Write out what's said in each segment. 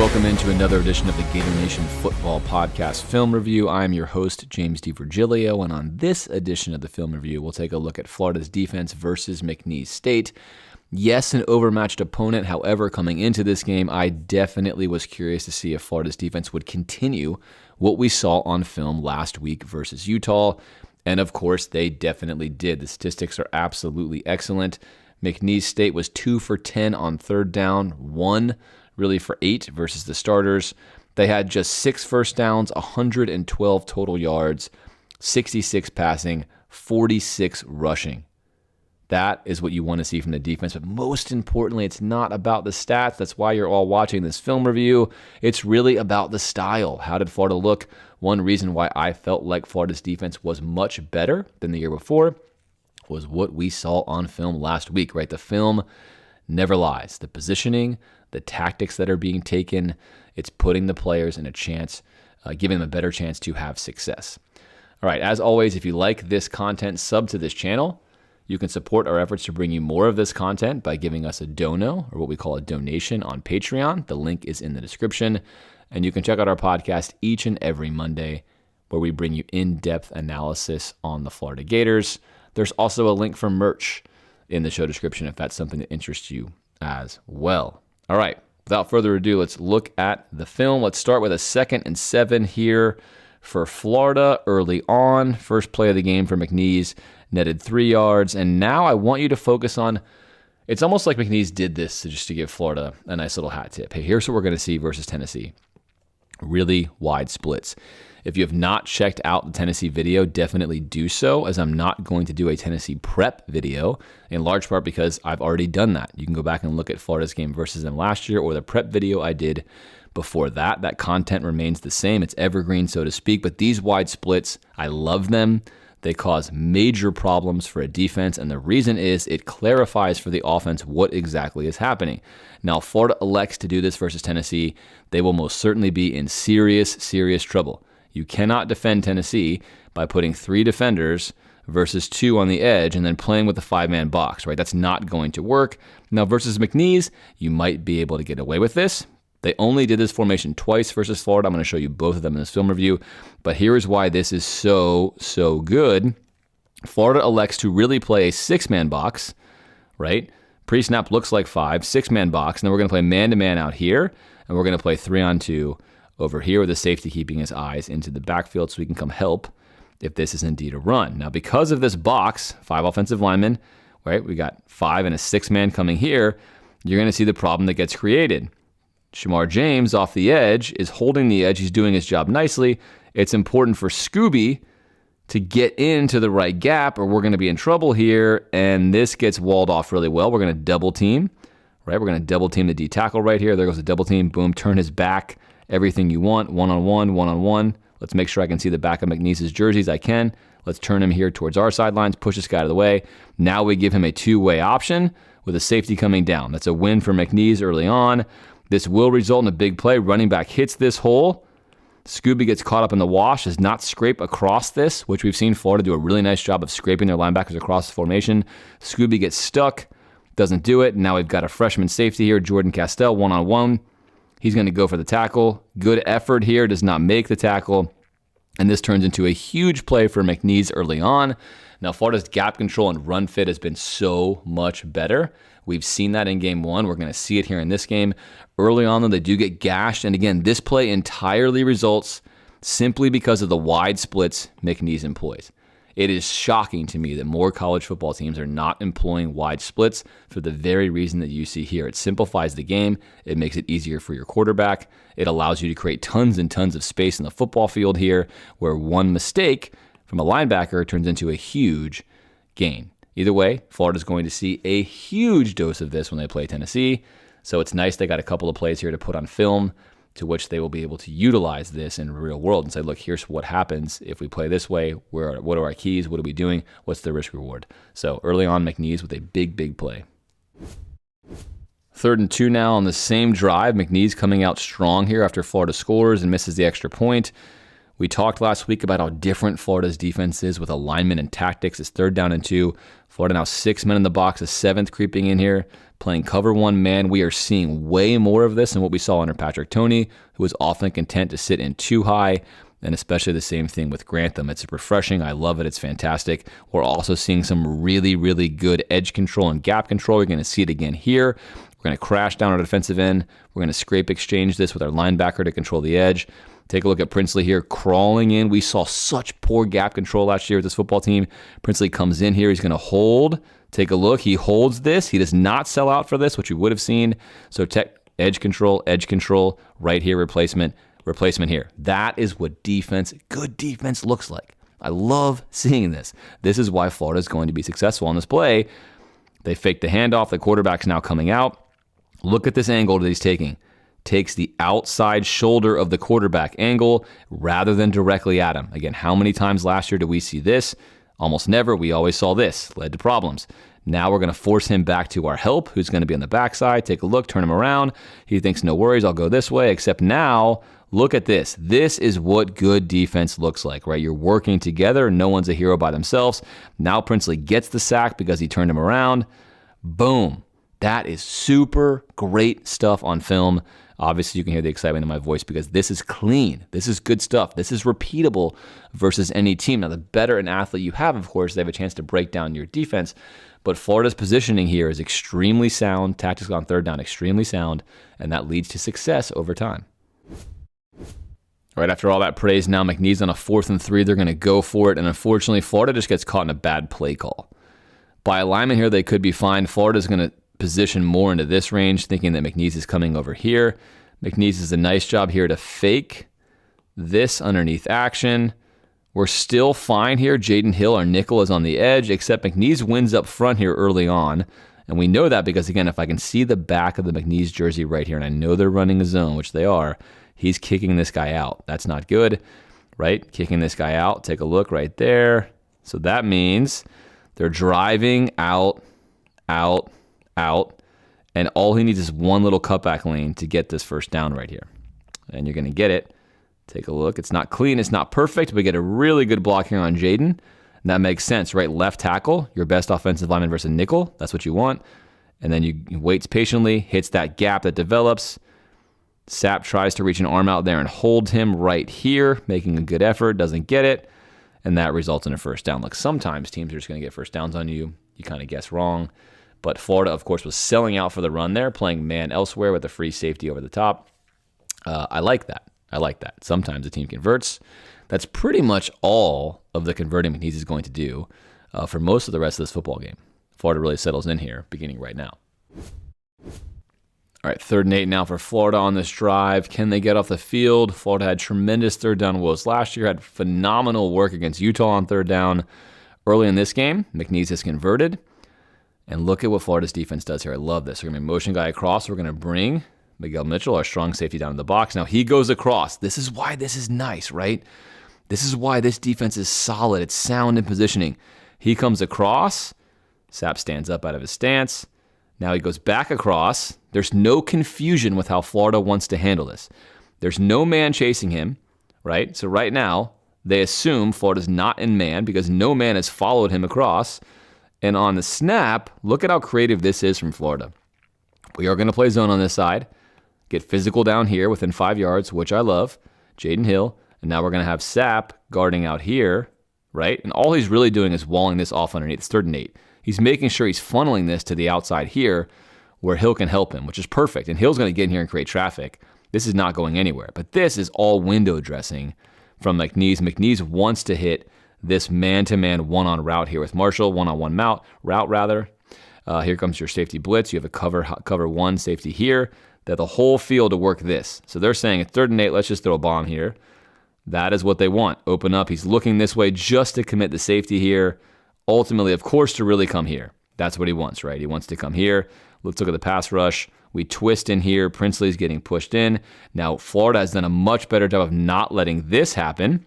welcome into another edition of the Gator Nation Football Podcast Film Review. I'm your host, James DiVirgilio, and on this edition of the Film Review, we'll take a look at Florida's defense versus McNeese State. Yes, an overmatched opponent. However, coming into this game, I definitely was curious to see if Florida's defense would continue what we saw on film last week versus Utah. And of course, they definitely did. The statistics are absolutely excellent. McNeese State was 2 for 10 on third down, 1 really for 8 versus the starters. They had just 6 first downs, 112 total yards, 66 passing, 46 rushing. That is what you want to see from the defense. But most importantly, it's not about the stats. That's why you're all watching this film review. It's really about the style. How did Florida look? One reason why I felt like Florida's defense was much better than the year before was what we saw on film last week, right? The film never lies. The positioning, the tactics that are being taken, it's putting the players in a chance, giving them a better chance to have success. All right, as always, if you like this content, sub to this channel. You can support our efforts to bring you more of this content by giving us a dono, or what we call a donation, on Patreon. The link is in the description. And you can check out our podcast each and every Monday, where we bring you in-depth analysis on the Florida Gators. There's also a link for merch in the show description if that's something that interests you as well. All right, without further ado, let's look at the film. Let's start with a 2nd and 7 here for Florida early on. First play of the game for McNeese, netted 3 yards. And now I want you to focus on, it's almost like McNeese did this just to give Florida a nice little hat tip. Hey, here's what we're going to see versus Tennessee. Really wide splits. If you have not checked out the Tennessee video, definitely do so, as I'm not going to do a Tennessee prep video, in large part because I've already done that. You can go back and look at Florida's game versus them last year or the prep video I did before that. That content remains the same. It's evergreen, so to speak, but these wide splits, I love them. They cause major problems for a defense, and the reason is it clarifies for the offense what exactly is happening. Now, if Florida elects to do this versus Tennessee, they will most certainly be in serious trouble. You cannot defend Tennessee by putting 3 defenders versus 2 on the edge and then playing with the 5-man box, right? That's not going to work. Now, versus McNeese, you might be able to get away with this. They only did this formation twice versus Florida. I'm going to show you both of them in this film review. But here is why this is so good. Florida elects to really play a 6-man box, right? Pre-snap looks like 5, 6-man box. And then we're going to play man-to-man out here. And we're going to play 3-on-2 over here with the safety keeping his eyes into the backfield so he can come help if this is indeed a run. Now, because of this box, 5 offensive linemen, right? We got 5 and a 6-man coming here. You're going to see the problem that gets created. Shamar James off the edge is holding the edge. He's doing his job nicely. It's important for Scooby to get into the right gap or we're going to be in trouble here. And this gets walled off really well. We're going to double team, right? We're going to double team the D tackle right here. There goes the double team. Boom, turn his back. Everything you want, one-on-one, one-on-one. Let's make sure I can see the back of McNeese's jerseys. I can. Let's turn him here towards our sidelines, push this guy out of the way. Now we give him a 2-way option with a safety coming down. That's a win for McNeese early on. This will result in a big play. Running back hits this hole. Scooby gets caught up in the wash, does not scrape across this, which we've seen Florida do a really nice job of scraping their linebackers across the formation. Scooby gets stuck, doesn't do it. Now we've got a freshman safety here, Jordan Castell, one-on-one. He's going to go for the tackle. Good effort here, does not make the tackle. And this turns into a huge play for McNeese early on. Now, Florida's gap control and run fit has been so much better. We've seen that in game 1. We're going to see it here in this game. Early on, though, they do get gashed. And again, this play entirely results simply because of the wide splits McNeese employs. It is shocking to me that more college football teams are not employing wide splits for the very reason that you see here. It simplifies the game. It makes it easier for your quarterback. It allows you to create tons and tons of space in the football field here, where one mistake from a linebacker turns into a huge gain. Either way, Florida's going to see a huge dose of this when they play Tennessee. So it's nice they got a couple of plays here to put on film, to which they will be able to utilize this in the real world and say, look, here's what happens if we play this way. What are our keys? What are we doing? What's the risk reward? So early on, McNeese with a big play. 3rd and 2 now on the same drive. McNeese coming out strong here after Florida scores and misses the extra point. We talked last week about how different Florida's defense is with alignment and tactics. It's 3rd down and 2. Florida now 6 men in the box, a 7th creeping in here, playing cover 1 man. We are seeing way more of this than what we saw under Patrick Toney, who was often content to sit in too high, and especially the same thing with Grantham. It's refreshing. I love it. It's fantastic. We're also seeing some really, really good edge control and gap control. You're going to see it again here. We're going to crash down our defensive end. We're going to scrape exchange this with our linebacker to control the edge. Take a look at Princely here, crawling in. We saw such poor gap control last year with this football team. Princely comes in here. He's going to hold. Take a look. He holds this. He does not sell out for this, which you would have seen. So edge control, right here, replacement here. That is what good defense looks like. I love seeing this. This is why Florida is going to be successful on this play. They fake the handoff. The quarterback's now coming out. Look at this angle that he's taking. Takes the outside shoulder of the quarterback angle rather than directly at him. Again, how many times last year did we see this? Almost never. We always saw this. Led to problems. Now we're going to force him back to our help, who's going to be on the backside. Take a look, turn him around. He thinks, no worries, I'll go this way. Except now, look at this. This is what good defense looks like, right? You're working together. No one's a hero by themselves. Now Princely gets the sack because he turned him around. Boom. That is super great stuff on film. Obviously, you can hear the excitement in my voice because this is clean. This is good stuff. This is repeatable versus any team. Now, the better an athlete you have, of course, they have a chance to break down your defense. But Florida's positioning here is extremely sound. Tactics on 3rd down, extremely sound. And that leads to success over time. Right after all that praise, now McNeese on a 4th and 3. They're going to go for it. And unfortunately, Florida just gets caught in a bad play call. By alignment here, they could be fine. Florida's going to position more into this range, thinking that McNeese is coming over here. McNeese does a nice job here to fake this underneath action. We're still fine here. Jaden Hill, our nickel, is on the edge, except McNeese wins up front here early on. And we know that because, again, if I can see the back of the McNeese jersey right here, and I know they're running a zone, which they are, he's kicking this guy out. That's not good, right? Kicking this guy out. Take a look right there. So that means they're driving out, and all he needs is one little cutback lane to get this first down right here. And you're going to get it. Take a look. It's not clean. It's not perfect. We get a really good block here on Jaden. And that makes sense, right? Left tackle, your best offensive lineman versus nickel. That's what you want. And then you waits patiently, hits that gap that develops. Sapp tries to reach an arm out there and hold him right here, making a good effort. Doesn't get it. And that results in a first down. Look, sometimes teams are just going to get first downs on you. You kind of guess wrong. But Florida, of course, was selling out for the run there, playing man elsewhere with a free safety over the top. I like that. Sometimes the team converts. That's pretty much all of the converting McNeese is going to do for most of the rest of this football game. Florida really settles in here, beginning right now. All right, 3rd and 8 now for Florida on this drive. Can they get off the field? Florida had tremendous 3rd down woes last year, had phenomenal work against Utah on 3rd down. Early in this game, McNeese has converted. And look at what Florida's defense does here. I love this. We're going to motion guy across. We're going to bring Miguel Mitchell, our strong safety, down in the box. Now he goes across. This is why this is nice, right? This is why this defense is solid. It's sound in positioning. He comes across. Sapp stands up out of his stance. Now he goes back across. There's no confusion with how Florida wants to handle this. There's no man chasing him, right? So right now, they assume Florida's not in man because no man has followed him across. And on the snap, look at how creative this is from Florida. We are going to play zone on this side, get physical down here within 5 yards, which I love, Jaden Hill. And now we're going to have Sapp guarding out here, right? And all he's really doing is walling this off underneath. It's 3rd and 8. He's making sure he's funneling this to the outside here where Hill can help him, which is perfect. And Hill's going to get in here and create traffic. This is not going anywhere. But this is all window dressing from McNeese. McNeese wants to hit this man-to-man one-on route here with Marshall, one-on-one route rather. Here comes your safety blitz. You have a cover one safety here. They have the whole field to work this. So they're saying it's 3rd and 8. Let's just throw a bomb here. That is what they want. Open up. He's looking this way just to commit the safety here. Ultimately, of course, to really come here. That's what he wants, right? He wants to come here. Let's look at the pass rush. We twist in here. Princely's getting pushed in. Now, Florida has done a much better job of not letting this happen,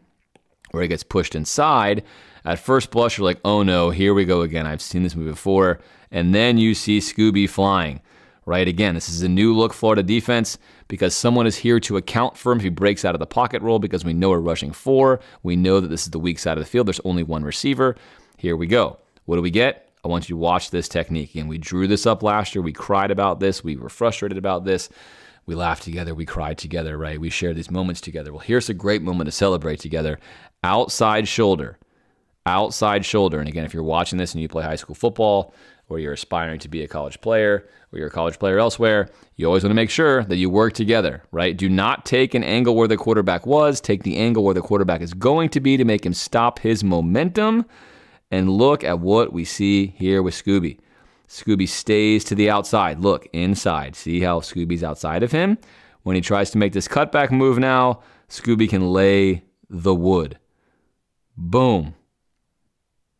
where he gets pushed inside. At first blush, you're like, oh no, here we go again. I've seen this movie before. And then you see Scooby flying, right? Again, this is a new look Florida defense because someone is here to account for him if he breaks out of the pocket roll because we know we're rushing 4. We know that this is the weak side of the field. There's only one receiver. Here we go. What do we get? I want you to watch this technique. And we drew this up last year. We cried about this. We were frustrated about this. We laughed together. We cried together, right? We shared these moments together. Well, here's a great moment to celebrate together. Outside shoulder. Outside shoulder. And again, if you're watching this and you play high school football, or you're aspiring to be a college player, or you're a college player elsewhere, you always want to make sure that you work together, right? Do not take an angle where the quarterback was. Take the angle where the quarterback is going to be to make him stop his momentum. And look at what we see here with Scooby. Scooby stays to the outside. Look, inside. See how Scooby's outside of him? When he tries to make this cutback move now, Scooby can lay the wood. Boom.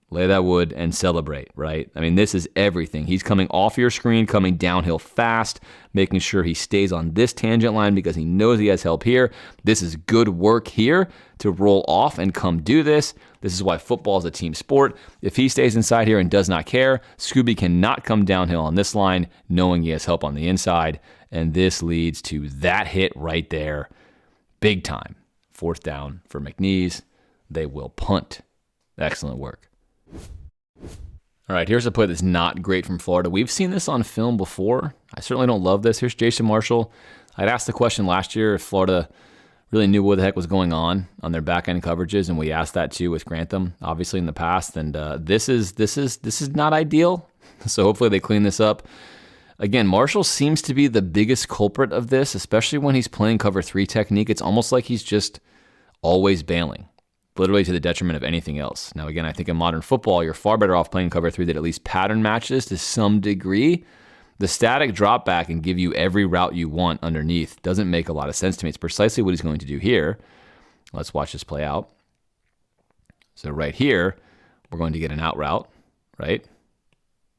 Lay that wood and celebrate, right? I mean, this is everything. He's coming off your screen, coming downhill fast, making sure he stays on this tangent line because he knows he has help here. This is good work here to roll off and come do this. This is why football is a team sport. If he stays inside here and does not care, Scooby cannot come downhill on this line knowing he has help on the inside. And this leads to that hit right there. Big time. 4th down for McNeese. They will punt. Excellent work. All right, here's a play that's not great from Florida. We've seen this on film before. I certainly don't love this. Here's Jason Marshall. I'd asked the question last year if Florida really knew what the heck was going on their back-end coverages, and we asked that too with Grantham, obviously in the past. And this is not ideal. So hopefully they clean this up. Again, Marshall seems to be the biggest culprit of this, especially when he's playing cover 3 technique. It's almost like he's just always bailing, literally to the detriment of anything else. Now, again, I think in modern football, you're far better off playing cover 3 that at least pattern matches to some degree. The static drop back and give you every route you want underneath doesn't make a lot of sense to me. It's precisely what he's going to do here. Let's watch this play out. So right here, we're going to get an out route, right?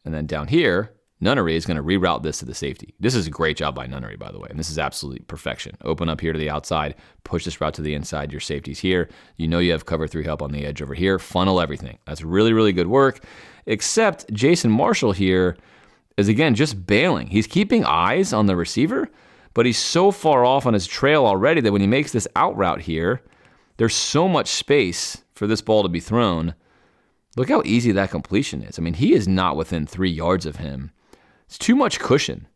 And then down here, Nunnery is going to reroute this to the safety. This is a great job by Nunnery, by the way, and this is absolutely perfection. Open up here to the outside, push this route to the inside, your safety's here. You know you have cover 3 help on the edge over here. Funnel everything. That's really, really good work, except Jason Marshall here is, again, just bailing. He's keeping eyes on the receiver, but he's so far off on his trail already that when he makes this out route here, there's so much space for this ball to be thrown. Look how easy that completion is. I mean, he is not within 3 yards of him. It's too much cushion.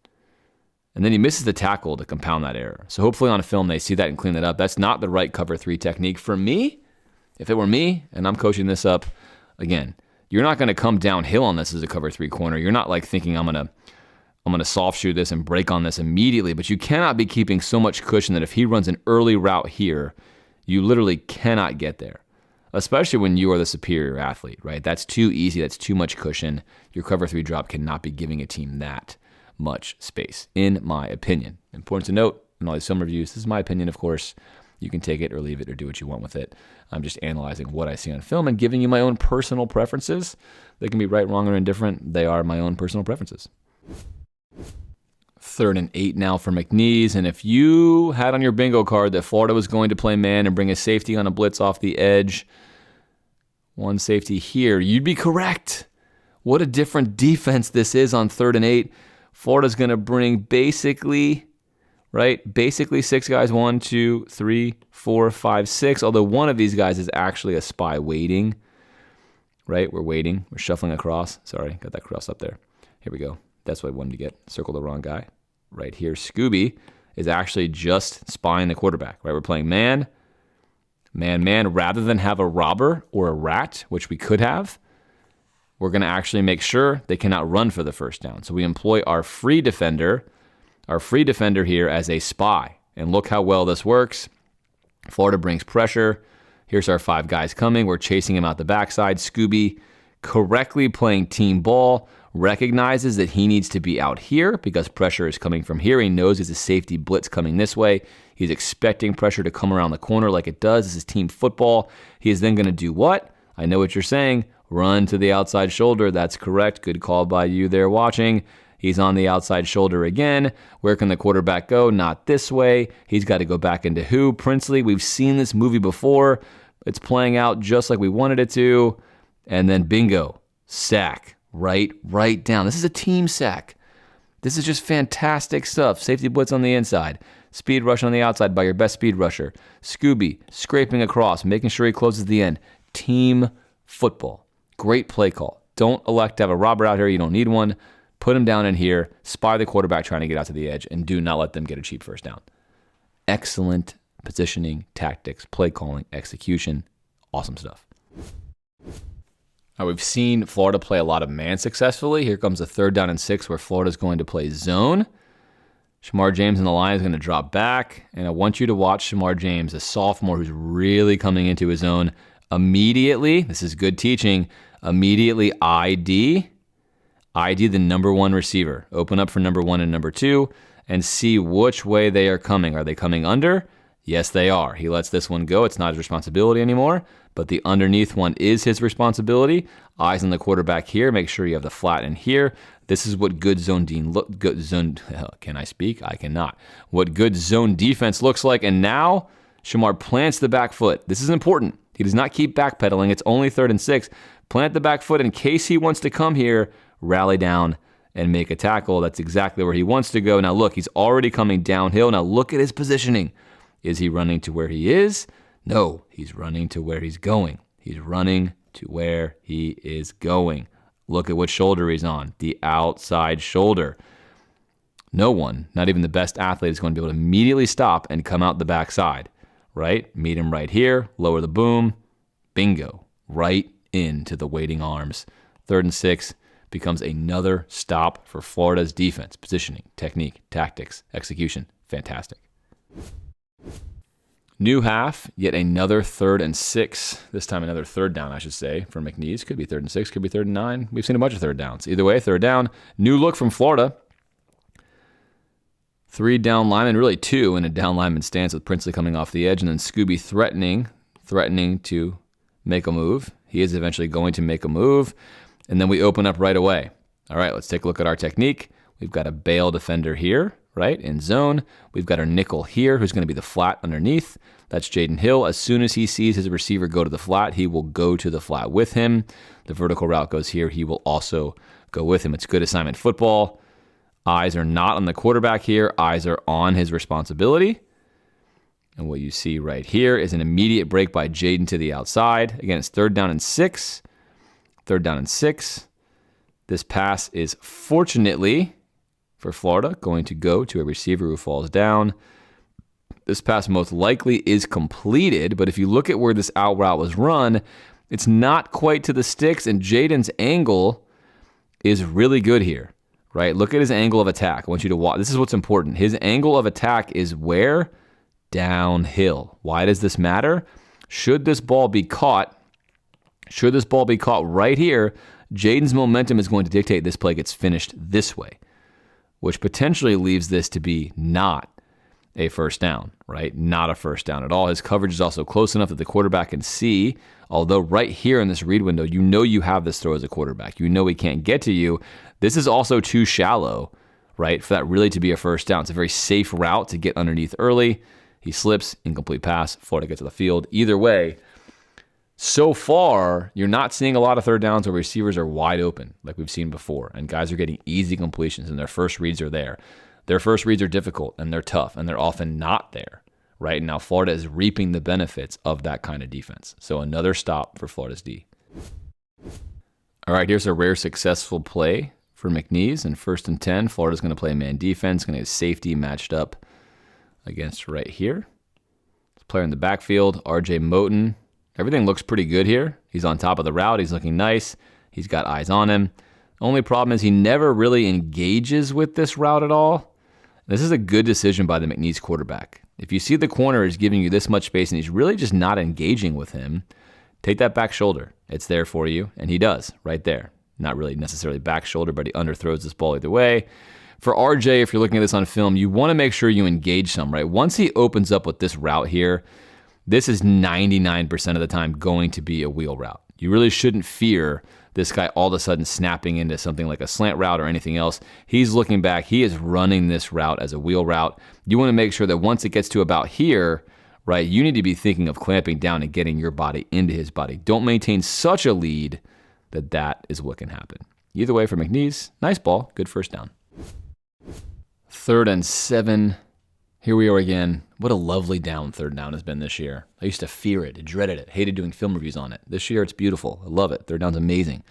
And then he misses the tackle to compound that error. So hopefully on a film they see that and clean that up. That's not the right cover 3 technique. For me, if it were me and I'm coaching this up, again, you're not going to come downhill on this as a cover 3 corner. You're not like thinking I'm going to soft shoe this and break on this immediately, but you cannot be keeping so much cushion that if he runs an early route here, you literally cannot get there. Especially when you are the superior athlete, right? That's too easy. That's too much cushion. Your cover 3 drop cannot be giving a team that much space, in my opinion. Important to note, in all these film reviews, this is my opinion, of course. You can take it or leave it or do what you want with it. I'm just analyzing what I see on film and giving you my own personal preferences. They can be right, wrong, or indifferent. They are my own personal preferences. 3rd and 8 now for McNeese. And if you had on your bingo card that Florida was going to play man and bring a safety on a blitz off the edge, one safety here, you'd be correct. What a different defense this is on 3rd and 8. Florida's going to bring basically 6 guys, 1, 2, 3, 4, 5, 6, although one of these guys is actually a spy waiting, right? We're waiting. We're shuffling across. Sorry, got that cross up there. Here we go. That's what I wanted to get. Circle the wrong guy. Right here, Scooby is actually just spying the quarterback, right? We're playing man, rather than have a robber or a rat, which we could have. We're going to actually make sure they cannot run for the first down. So we employ our free defender here as a spy. And look how well this works. Florida brings pressure. Here's our 5 guys coming. We're chasing him out the backside. Scooby, correctly playing team ball, recognizes that he needs to be out here because pressure is coming from here. He knows there's a safety blitz coming this way. He's expecting pressure to come around the corner like it does. This is team football. He is then going to do what? I know what you're saying. Run to the outside shoulder. That's correct. Good call by you there watching. He's on the outside shoulder again. Where can the quarterback go? Not this way. He's got to go back into who? Princely. We've seen this movie before. It's playing out just like we wanted it to. And then bingo. Sack. Right down. This is a team sack. This is just fantastic stuff. Safety blitz on the inside. Speed rush on the outside by your best speed rusher. Scooby scraping across, making sure he closes the end. Team football. Great play call. Don't elect to have a robber out here. You don't need one. Put him down in here. Spy the quarterback trying to get out to the edge, and do not let them get a cheap first down. Excellent positioning, tactics, play calling, execution. Awesome stuff. Now, we've seen Florida play a lot of man successfully. Here comes a 3rd down and 6 where Florida's going to play zone. Shamar James in the line is going to drop back, and I want you to watch Shamar James, a sophomore who's really coming into his own. Immediately, this is good teaching, immediately ID the number 1 receiver. Open up for number 1 and number 2 and see which way they are coming. Are they coming under? Yes, they are. He lets this one go. It's not his responsibility anymore, but the underneath one is his responsibility. Eyes on the quarterback here. Make sure you have the flat in here. This is what good zone can I speak? I cannot. What good zone defense looks like. And now Shamar plants the back foot. This is important. He does not keep backpedaling. It's only 3rd and 6. Plant the back foot in case he wants to come here, rally down, and make a tackle. That's exactly where he wants to go. Now look, he's already coming downhill. Now look at his positioning. Is he running to where he is? No, he's running to where he's going. He's running to where he is going. Look at what shoulder he's on, the outside shoulder. No one, not even the best athlete, is going to be able to immediately stop and come out the backside, right? Meet him right here, lower the boom, bingo, right into the waiting arms. 3rd and 6 becomes another stop for Florida's defense. Positioning, technique, tactics, execution, fantastic. New half, yet another 3rd and 6. This time another 3rd down, I should say, for McNeese. Could be 3rd and 6, could be 3rd and 9. We've seen a bunch of 3rd downs. Either way, 3rd down. New look from Florida. 3 down linemen, really 2 in a down lineman stance with Princely coming off the edge, and then Scooby threatening to make a move. He is eventually going to make a move, and then we open up right away. All right, let's take a look at our technique. We've got a bail defender here, right, in zone. We've got our nickel here, who's going to be the flat underneath. That's Jaden Hill. As soon as he sees his receiver go to the flat, he will go to the flat with him. The vertical route goes here. He will also go with him. It's good assignment football. Eyes are not on the quarterback here. Eyes are on his responsibility. And what you see right here is an immediate break by Jaden to the outside. Again, it's 3rd down and 6. 3rd down and 6. This pass is, fortunately for Florida, going to go to a receiver who falls down. This pass most likely is completed, but if you look at where this out route was run, it's not quite to the sticks, and Jaden's angle is really good here, right? Look at his angle of attack. I want you to watch. This is what's important. His angle of attack is where? Downhill. Why does this matter? Should this ball be caught right here, Jaden's momentum is going to dictate this play gets finished this way, which potentially leaves this to be not a first down, right? Not a first down at all. His coverage is also close enough that the quarterback can see, although right here in this read window, you know you have this throw as a quarterback. You know he can't get to you. This is also too shallow, right, for that really to be a first down. It's a very safe route to get underneath early. He slips, incomplete pass, Florida gets to the field. Either way, so far, you're not seeing a lot of 3rd downs where receivers are wide open like we've seen before, and guys are getting easy completions, and their first reads are there. Their first reads are difficult, and they're tough, and they're often not there, right? Now, Florida is reaping the benefits of that kind of defense. So another stop for Florida's D. All right, here's a rare successful play for McNeese. In 1st and 10, Florida's going to play man defense, going to get safety matched up against right here. Player in the backfield, R.J. Moten. Everything looks pretty good here. He's on top of the route. He's looking nice. He's got eyes on him. Only problem is he never really engages with this route at all. This is a good decision by the McNeese quarterback. If you see the corner is giving you this much space and he's really just not engaging with him, take that back shoulder. It's there for you, and he does right there. Not really necessarily back shoulder, but he underthrows this ball either way. For RJ, if you're looking at this on film, you want to make sure you engage some, right? Once he opens up with this route here, this is 99% of the time going to be a wheel route. You really shouldn't fear this guy all of a sudden snapping into something like a slant route or anything else. He's looking back. He is running this route as a wheel route. You want to make sure that once it gets to about here, right, you need to be thinking of clamping down and getting your body into his body. Don't maintain such a lead that is what can happen. Either way for McNeese, nice ball, good first down. 3rd and 7. Here we are again. What a lovely down 3rd down has been this year. I used to fear it, dreaded it, hated doing film reviews on it. This year it's beautiful. I love it. 3rd down's amazing.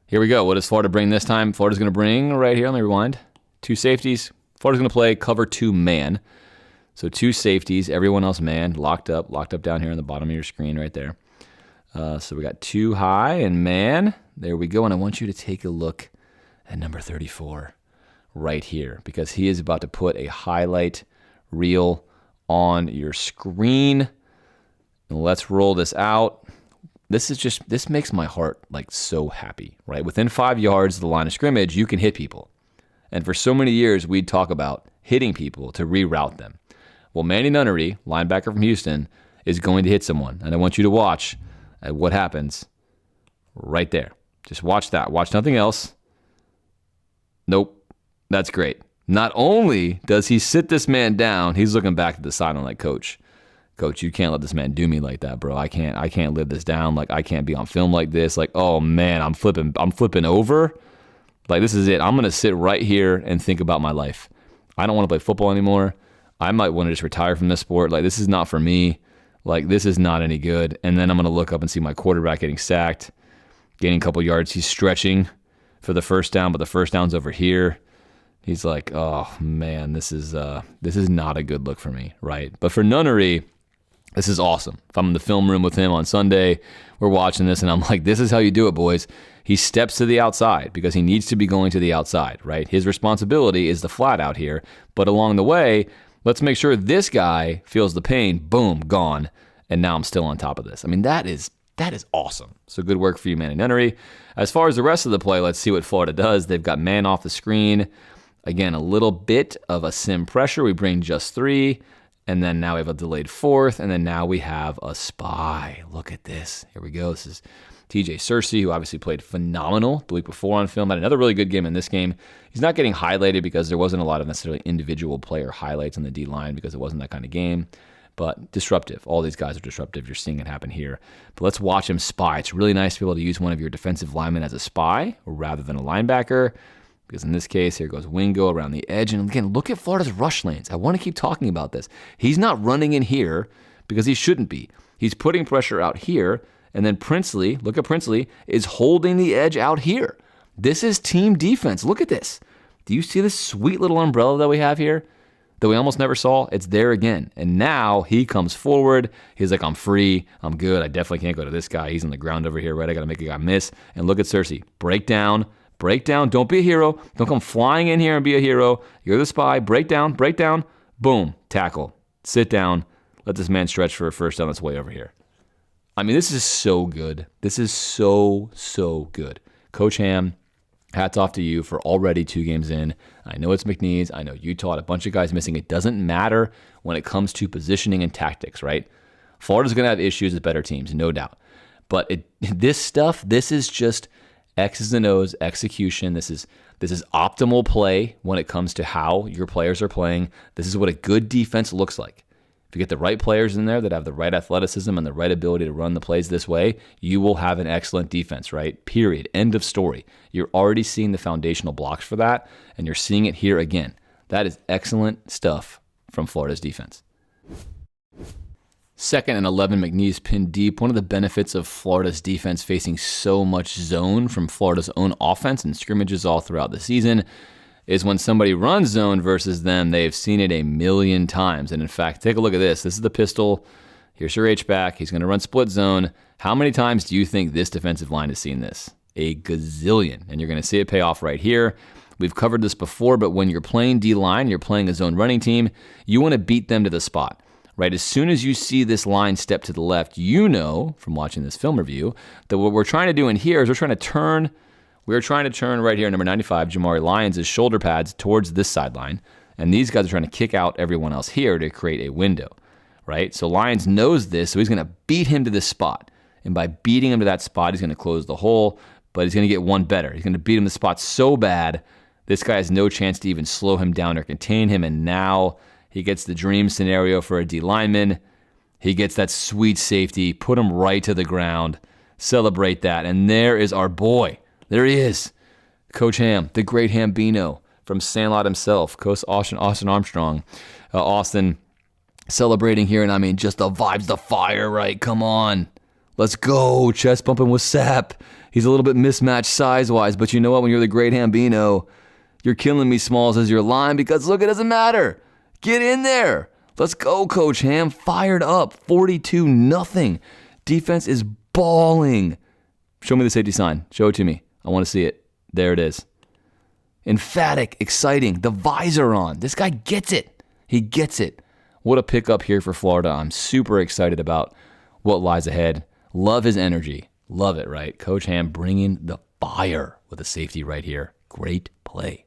Here we go. What does Florida bring this time? Florida's going to bring right here. Let me rewind. 2 safeties. Florida's going to play cover 2 man. So 2 safeties, everyone else man, locked up down here on the bottom of your screen right there. So we got 2 high and man. There we go. And I want you to take a look at number 34 right here, because he is about to put a highlight reel on your screen. And let's roll this out. This makes my heart like so happy, right? Within 5 yards of the line of scrimmage, you can hit people. And for so many years, we'd talk about hitting people to reroute them. Well, Manny Nunnery, linebacker from Houston, is going to hit someone. And I want you to watch what happens right there. Just watch that. Watch nothing else. Nope. That's great. Not only does he sit this man down, he's looking back at the sideline like, Coach, you can't let this man do me like that, bro. I can't live this down. Like, I can't be on film like this. Like, oh man, I'm flipping over. Like, this is it. I'm gonna sit right here and think about my life. I don't want to play football anymore. I might want to just retire from this sport. Like, this is not for me. Like, this is not any good. And then I'm gonna look up and see my quarterback getting sacked, gaining a couple yards. He's stretching for the first down, but the first down's over here. He's like, oh man, this is not a good look for me, right? But for Nunnery, this is awesome. If I'm in the film room with him on Sunday, we're watching this, and I'm like, this is how you do it, boys. He steps to the outside because he needs to be going to the outside, right? His responsibility is the flat out here, but along the way, let's make sure this guy feels the pain. Boom, gone, and now I'm still on top of this. I mean, that is awesome. So good work for you, Manny Nunnery. As far as the rest of the play, let's see what Florida does. They've got man off the screen. Again, a little bit of a sim pressure. We bring just 3, and then now we have a delayed 4th, and then now we have a spy. Look at this. Here we go. This is TJ Searcy, who obviously played phenomenal the week before on film. Had another really good game in this game. He's not getting highlighted because there wasn't a lot of necessarily individual player highlights on the D-line because it wasn't that kind of game. But disruptive. All these guys are disruptive. You're seeing it happen here. But let's watch him spy. It's really nice to be able to use one of your defensive linemen as a spy rather than a linebacker. Because in this case, here goes Wingo around the edge. And again, look at Florida's rush lanes. I want to keep talking about this. He's not running in here because he shouldn't be. He's putting pressure out here. And then Princely, look at Princely, is holding the edge out here. This is team defense. Look at this. Do you see this sweet little umbrella that we have here that we almost never saw? It's there again. And now he comes forward. He's like, I'm free. I'm good. I definitely can't go to this guy. He's on the ground over here, right? I got to make a guy miss. And look at Searcy. Break down. Don't be a hero. Don't come flying in here and be a hero. You're the spy. Break down. Boom. Tackle. Sit down. Let this man stretch for a first down that's way over here. I mean, this is so good. This is so good. Coach Ham, hats off to you for already 2 games in. I know it's McNeese. I know Utah had a bunch of guys missing. It doesn't matter when it comes to positioning and tactics, right? Florida's going to have issues with better teams, no doubt. But this is just X's and O's execution. This is optimal play when it comes to how your players are playing. This is what a good defense looks like. If you get the right players in there that have the right athleticism and the right ability to run the plays this way, you will have an excellent defense, right? Period. End of story. You're already seeing the foundational blocks for that, and you're seeing it here again. That is excellent stuff from Florida's defense. 2nd and 11, McNeese pinned deep. One of the benefits of Florida's defense facing so much zone from Florida's own offense and scrimmages all throughout the season is when somebody runs zone versus them, they've seen it a million times. And in fact, take a look at this. This is the pistol. Here's your H-back. He's going to run split zone. How many times do you think this defensive line has seen this? A gazillion. And you're going to see it pay off right here. We've covered this before, but when you're playing D-line, you're playing a zone running team, you want to beat them to the spot. Right, as soon as you see this line step to the left, you know from watching this film review that what we're trying to do in here is we're trying to turn right here, number 95, Jamari Lyons' shoulder pads towards this sideline, and these guys are trying to kick out everyone else here to create a window, right? So Lyons knows this, so he's going to beat him to this spot, and by beating him to that spot, he's going to close the hole, but he's going to get one better. He's going to beat him to the spot so bad, this guy has no chance to even slow him down or contain him, and now he gets the dream scenario for a D lineman. He gets that sweet safety, put him right to the ground, celebrate that. And there is our boy. There he is. Coach Ham, the great Hambino from Sandlot himself, Coach Austin Armstrong. Austin celebrating here, and I mean, just the vibes, the fire, right? Come on. Let's go. Chest pumping with Sapp. He's a little bit mismatched size-wise, but you know what? When you're the great Hambino, you're killing me, Smalls, as your line, because look, it doesn't matter. Get in there. Let's go, Coach Ham. Fired up. 42-0. Defense is balling. Show me the safety sign. Show it to me. I want to see it. There it is. Emphatic, exciting. The visor on. This guy gets it. He gets it. What a pickup here for Florida. I'm super excited about what lies ahead. Love his energy. Love it, right? Coach Ham bringing the fire with a safety right here. Great play.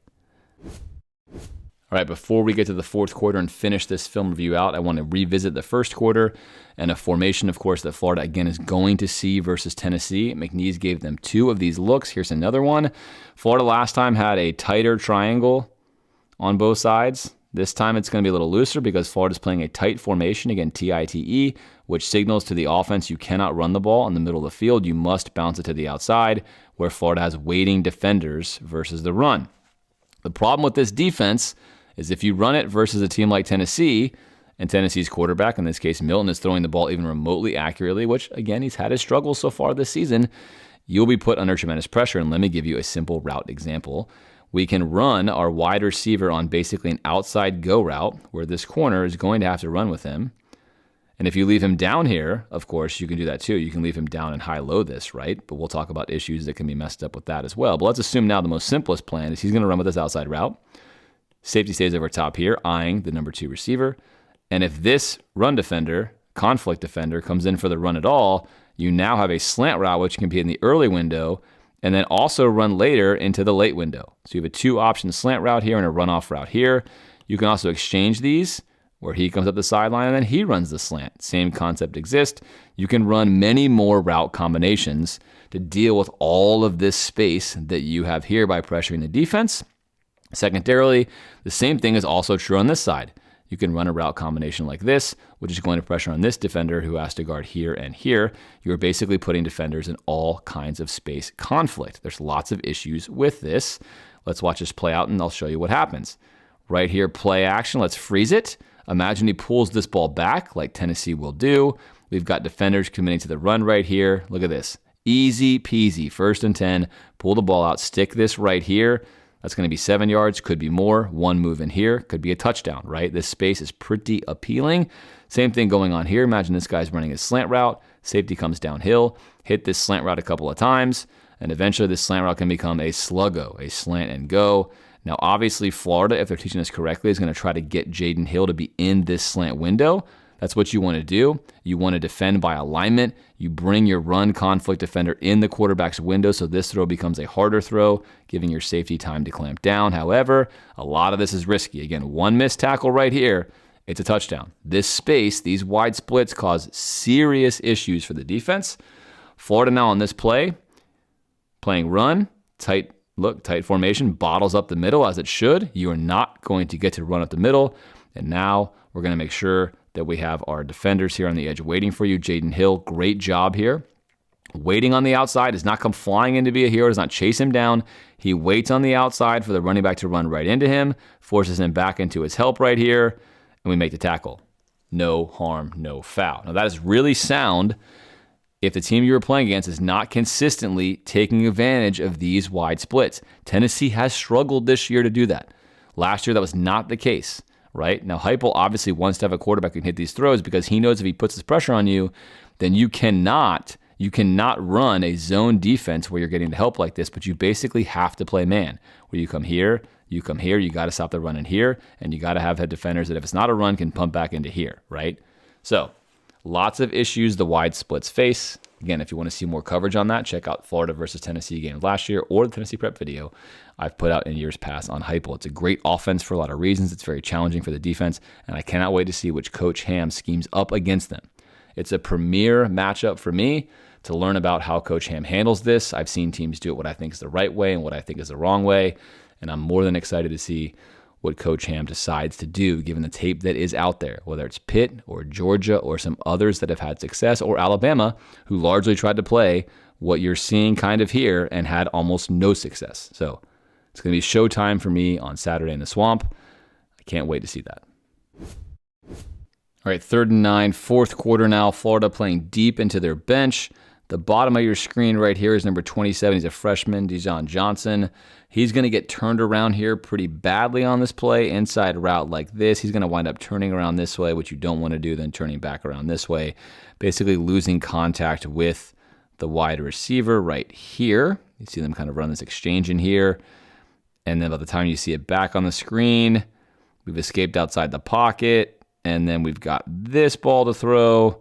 All right, before we get to the fourth quarter and finish this film review out, I want to revisit the first quarter and a formation, of course, that Florida, again, is going to see versus Tennessee. McNeese gave them 2 of these looks. Here's another one. Florida last time had a tighter triangle on both sides. This time it's going to be a little looser because Florida's playing a tight formation, again, TITE, which signals to the offense you cannot run the ball in the middle of the field. You must bounce it to the outside, where Florida has waiting defenders versus the run. The problem with this defense is if you run it versus a team like Tennessee, and Tennessee's quarterback, in this case Milton, is throwing the ball even remotely accurately, which, again, he's had his struggles so far this season, you'll be put under tremendous pressure. And let me give you a simple route example. We can run our wide receiver on basically an outside go route where this corner is going to have to run with him. And if you leave him down here, of course, you can do that too. You can leave him down and high-low this, right? But we'll talk about issues that can be messed up with that as well. But let's assume now the most simplest plan is he's going to run with this outside route. Safety stays over top here, eyeing the number 2 receiver. And if this run defender, conflict defender, comes in for the run at all, you now have a slant route, which can be in the early window, and then also run later into the late window. So you have a 2-option slant route here and a runoff route here. You can also exchange these, where he comes up the sideline and then he runs the slant. Same concept exists. You can run many more route combinations to deal with all of this space that you have here by pressuring the defense. Secondarily, the same thing is also true on this side. You can run a route combination like this, which is going to pressure on this defender who has to guard here and here. You're basically putting defenders in all kinds of space conflict. There's lots of issues with this. Let's watch this play out and I'll show you what happens. Right here, play action. Let's freeze it. Imagine he pulls this ball back like Tennessee will do. We've got defenders committing to the run right here. Look at this. Easy peasy. 1st and 10. Pull the ball out. Stick this right here. That's going to be 7 yards, could be more. One move in here, could be a touchdown, right? This space is pretty appealing. Same thing going on here. Imagine this guy's running a slant route. Safety comes downhill, hit this slant route a couple of times, and eventually this slant route can become a sluggo, a slant and go. Now, obviously, Florida, if they're teaching this correctly, is going to try to get Jaden Hill to be in this slant window. That's what you want to do. You want to defend by alignment. You bring your run conflict defender in the quarterback's window so this throw becomes a harder throw, giving your safety time to clamp down. However, a lot of this is risky. Again, one missed tackle right here, it's a touchdown. This space, these wide splits cause serious issues for the defense. Florida now on this play, playing run, tight formation, bottles up the middle as it should. You are not going to get to run up the middle. And now we're going to make sure that we have our defenders here on the edge waiting for you. Jaden Hill, great job here. Waiting on the outside, does not come flying in to be a hero, does not chase him down. He waits on the outside for the running back to run right into him, forces him back into his help right here, and we make the tackle. No harm, no foul. Now that is really sound if the team you were playing against is not consistently taking advantage of these wide splits. Tennessee has struggled this year to do that. Last year, that was not the case. Right? Now, Heupel obviously wants to have a quarterback who can hit these throws because he knows if he puts this pressure on you, then you cannot run a zone defense where you're getting the help like this, but you basically have to play man, where you come here, you got to stop the run in here, and you got to have head defenders that if it's not a run can pump back into here, right? So, lots of issues the wide splits face. Again, if you want to see more coverage on that, check out Florida versus Tennessee game last year or the Tennessee prep video I've put out in years past on Heupel. It's a great offense for a lot of reasons. It's very challenging for the defense, and I cannot wait to see which Coach Ham schemes up against them. It's a premier matchup for me to learn about how Coach Ham handles this. I've seen teams do it what I think is the right way and what I think is the wrong way, and I'm more than excited to see what Coach Ham decides to do, given the tape that is out there, whether it's Pitt or Georgia or some others that have had success, or Alabama, who largely tried to play what you're seeing kind of here and had almost no success. So It's going to be showtime for me on Saturday in the Swamp. I can't wait to see that. All right, 3rd and 9, fourth quarter now. Florida playing deep into their bench. The bottom of your screen right here is number 27. He's a freshman, Dijon Johnson. He's going to get turned around here pretty badly on this play. Inside route like this. He's going to wind up turning around this way, which you don't want to do, then turning back around this way. Basically losing contact with the wide receiver right here. You see them kind of run this exchange in here. And then by the time you see it back on the screen, we've escaped outside the pocket. And then we've got this ball to throw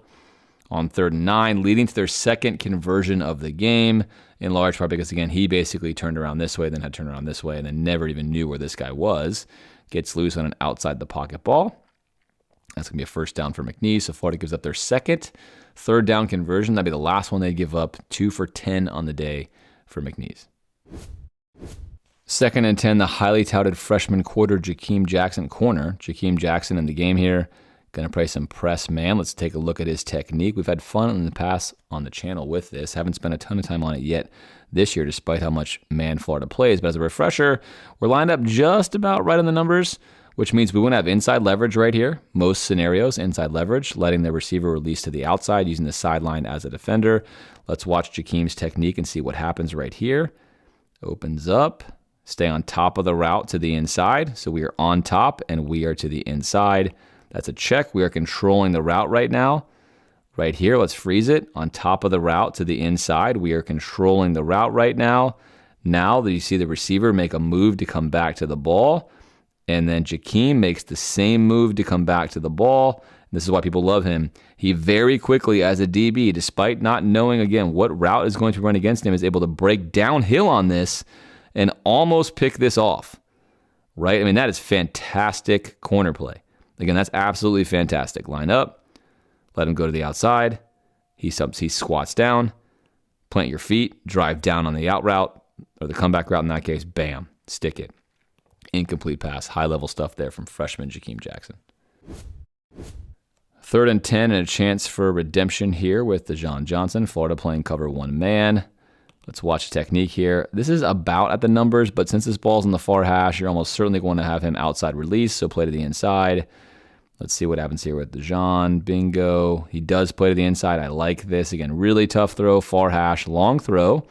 on 3rd and 9, leading to their second conversion of the game, in large part because, again, he basically turned around this way, then had turned around this way, and then never even knew where this guy was. Gets loose on an outside the pocket ball. That's going to be a first down for McNeese. So Florida gives up their second 3rd down conversion. That'd be the last one they give up. 2 for 10 on the day for McNeese. 2nd and 10, the highly touted freshman quarter Jakeem Jackson corner. Jakeem Jackson in the game here. Going to play some press man. Let's take a look at his technique. We've had fun in the past on the channel with this. Haven't spent a ton of time on it yet this year, despite how much man Florida plays. But as a refresher, we're lined up just about right on the numbers, which means we want to have inside leverage right here. Most scenarios, inside leverage, letting the receiver release to the outside, using the sideline as a defender. Let's watch Jakeem's technique and see what happens right here. Opens up. Stay on top of the route to the inside. So we are on top and we are to the inside. That's a check. We are controlling the route right now. Right here, let's freeze it. On top of the route to the inside, we are controlling the route right now. Now that you see the receiver make a move to come back to the ball, and then Jakeem makes the same move to come back to the ball. This is why people love him. He very quickly, as a DB, despite not knowing, again, what route is going to run against him, is able to break downhill on this and almost pick this off, right? I mean, that is fantastic corner play. Again, that's absolutely fantastic. Line up, let him go to the outside. He squats down, plant your feet, drive down on the out route, or the comeback route in that case, bam, stick it. Incomplete pass, high-level stuff there from freshman Jakeem Jackson. 3rd and 10 and a chance for redemption here with Dijon Johnson. Florida playing cover 1 man. Let's watch technique here. This is about at the numbers, but since this ball's in the far hash, you're almost certainly going to have him outside release, so play to the inside. Let's see what happens here with Dijon. Bingo. He does play to the inside. I like this. Again, really tough throw, far hash, long throw.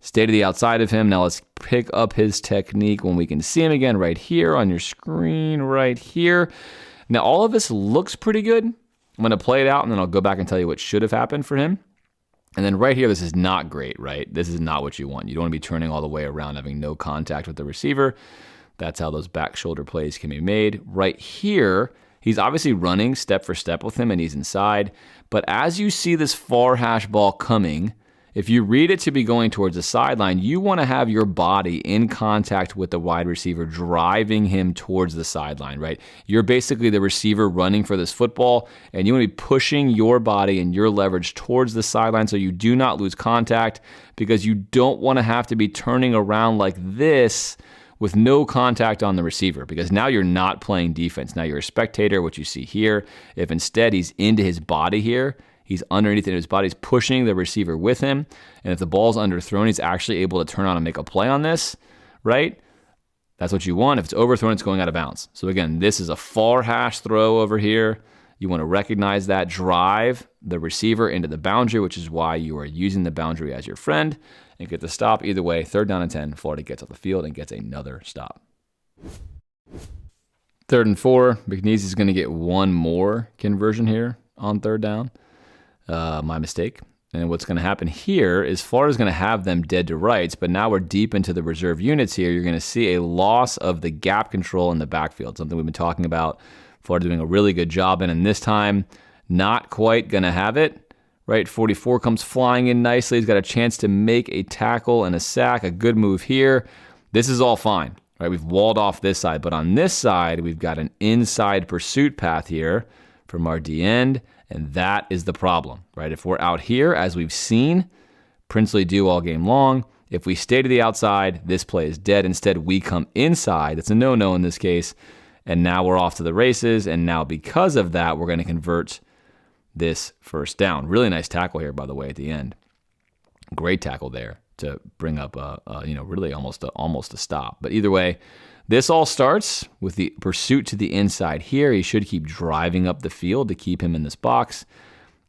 Stay to the outside of him. Now let's pick up his technique when we can see him again right here on your screen right here. Now all of this looks pretty good. I'm going to play it out, and then I'll go back and tell you what should have happened for him. And then right here, this is not great, right? This is not what you want. You don't want to be turning all the way around, having no contact with the receiver. That's how those back shoulder plays can be made. Right here, he's obviously running step for step with him, and he's inside. But as you see this far hash ball coming, if you read it to be going towards the sideline, you want to have your body in contact with the wide receiver, driving him towards the sideline, right? You're basically the receiver running for this football, and you want to be pushing your body and your leverage towards the sideline so you do not lose contact, because you don't want to have to be turning around like this with no contact on the receiver, because now you're not playing defense. Now you're a spectator, what you see here. If instead he's into his body here, he's underneath it in his body, he's pushing the receiver with him, and if the ball's underthrown, he's actually able to turn on and make a play on this, right? That's what you want. If it's overthrown, it's going out of bounds. So again, this is a far hash throw over here. You want to recognize that, drive the receiver into the boundary, which is why you are using the boundary as your friend, and get the stop. Either way, 3rd down and 10, Florida gets off the field and gets another stop. 3rd and 4, McNeese is going to get one more conversion here on 3rd down. My mistake. And what's going to happen here is Florida's going to have them dead to rights, but now we're deep into the reserve units here. You're going to see a loss of the gap control in the backfield, something we've been talking about. Florida doing a really good job in, and this time, not quite going to have it, right? 44 comes flying in nicely. He's got a chance to make a tackle and a sack, a good move here. This is all fine, right? We've walled off this side, but on this side, we've got an inside pursuit path here from our D end, and that is the problem, right? If we're out here, as we've seen Princely do all game long, if we stay to the outside, this play is dead. Instead, we come inside. It's a no-no in this case, and now we're off to the races, and now because of that, we're going to convert this first down. Really nice tackle here, by the way, at the end. Great tackle there to bring up really almost a stop. But either way, this all starts with the pursuit to the inside here. He should keep driving up the field to keep him in this box.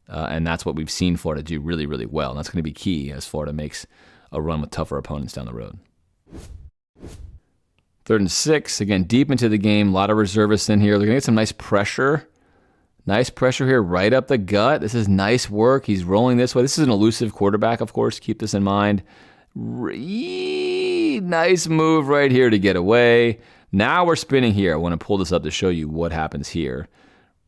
And that's what we've seen Florida do really, really well. And that's going to be key as Florida makes a run with tougher opponents down the road. 3rd and 6, again, deep into the game. A lot of reservists in here. They're going to get some nice pressure. Nice pressure here right up the gut. This is nice work. He's rolling this way. This is an elusive quarterback, of course. Keep this in mind. Nice move right here to get away. Now we're spinning here. I want to pull this up to show you what happens here.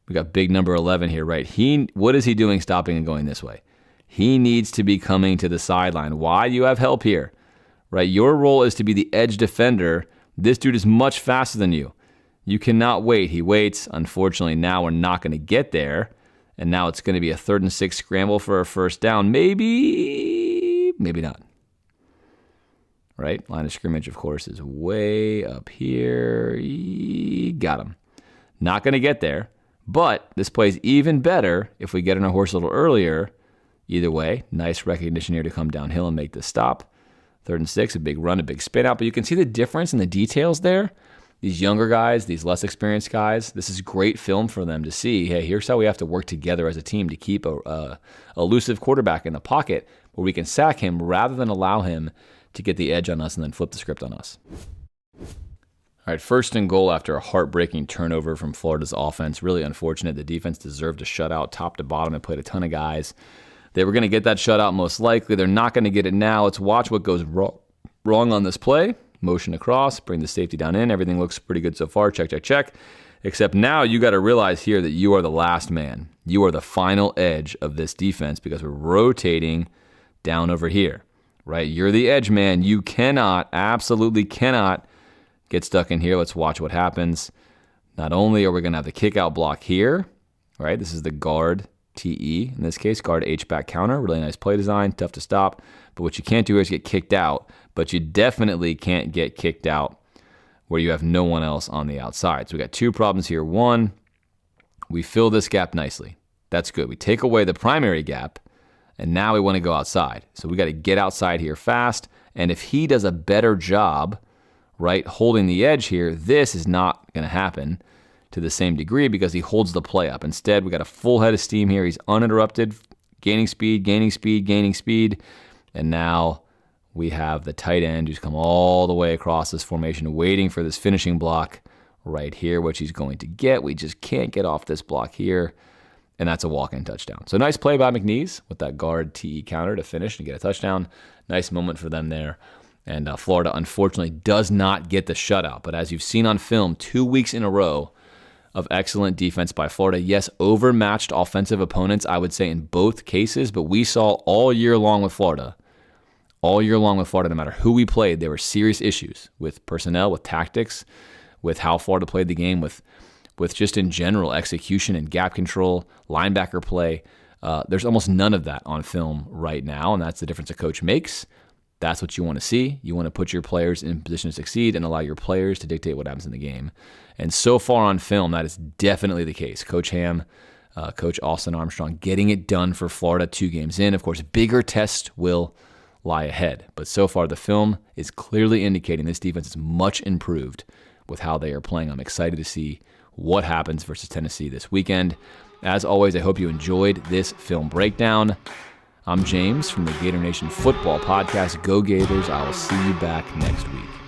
We got big number 11 here, right? What is he doing stopping and going this way? He needs to be coming to the sideline. Why? You have help here, right? Your role is to be the edge defender. This dude is much faster than you. You cannot wait. He waits. Unfortunately, now we're not going to get there. And now it's going to be a 3rd and 6 scramble for a first down. Maybe not. Right? Line of scrimmage, of course, is way up here. Got him. Not going to get there. But this plays even better if we get on our horse a little earlier. Either way, nice recognition here to come downhill and make this stop. 3rd and 6, a big run, a big spin out. But you can see the difference in the details there. These younger guys, these less experienced guys, this is great film for them to see. Hey, here's how we have to work together as a team to keep a elusive quarterback in the pocket where we can sack him rather than allow him to get the edge on us and then flip the script on us. All right, 1st and goal after a heartbreaking turnover from Florida's offense. Really unfortunate. The defense deserved a shutout top to bottom. It played a ton of guys. They were going to get that shutout most likely. They're not going to get it now. Let's watch what goes wrong on this play. Motion across, bring the safety down in. Everything looks pretty good so far. Check, check, check. Except now you got to realize here that you are the last man. You are the final edge of this defense because we're rotating down over here, right? You're the edge man. You cannot, absolutely cannot get stuck in here. Let's watch what happens. Not only are we going to have the kick out block here, right? This is the guard TE, in this case, guard H-back counter. Really nice play design, tough to stop. But what you can't do is get kicked out. But you definitely can't get kicked out where you have no one else on the outside. So we got 2 problems here. 1, we fill this gap nicely. That's good. We take away the primary gap, and now we want to go outside. So we got to get outside here fast. And if he does a better job, right, holding the edge here, this is not going to happen to the same degree because he holds the play up. Instead, we got a full head of steam here. He's uninterrupted, gaining speed, gaining speed, gaining speed. And now we have the tight end who's come all the way across this formation waiting for this finishing block right here, which he's going to get. We just can't get off this block here, and that's a walk-in touchdown. So nice play by McNeese with that guard TE counter to finish and get a touchdown. Nice moment for them there. And Florida, unfortunately, does not get the shutout. But as you've seen on film, 2 weeks in a row of excellent defense by Florida. Yes, overmatched offensive opponents, I would say, in both cases. But we saw all year long with Florida, no matter who we played, there were serious issues with personnel, with tactics, with how Florida played the game, with just in general execution and gap control, linebacker play. There's almost none of that on film right now, and that's the difference a coach makes. That's what you want to see. You want to put your players in position to succeed and allow your players to dictate what happens in the game. And so far on film, that is definitely the case. Coach Ham, Coach Austin Armstrong getting it done for Florida 2 games in. Of course, bigger tests will lie ahead. But so far, the film is clearly indicating this defense is much improved with how they are playing. I'm excited to see what happens versus Tennessee this weekend. As always, I hope you enjoyed this film breakdown. I'm James from the Gator Nation Football Podcast. Go Gators. I will see you back next week.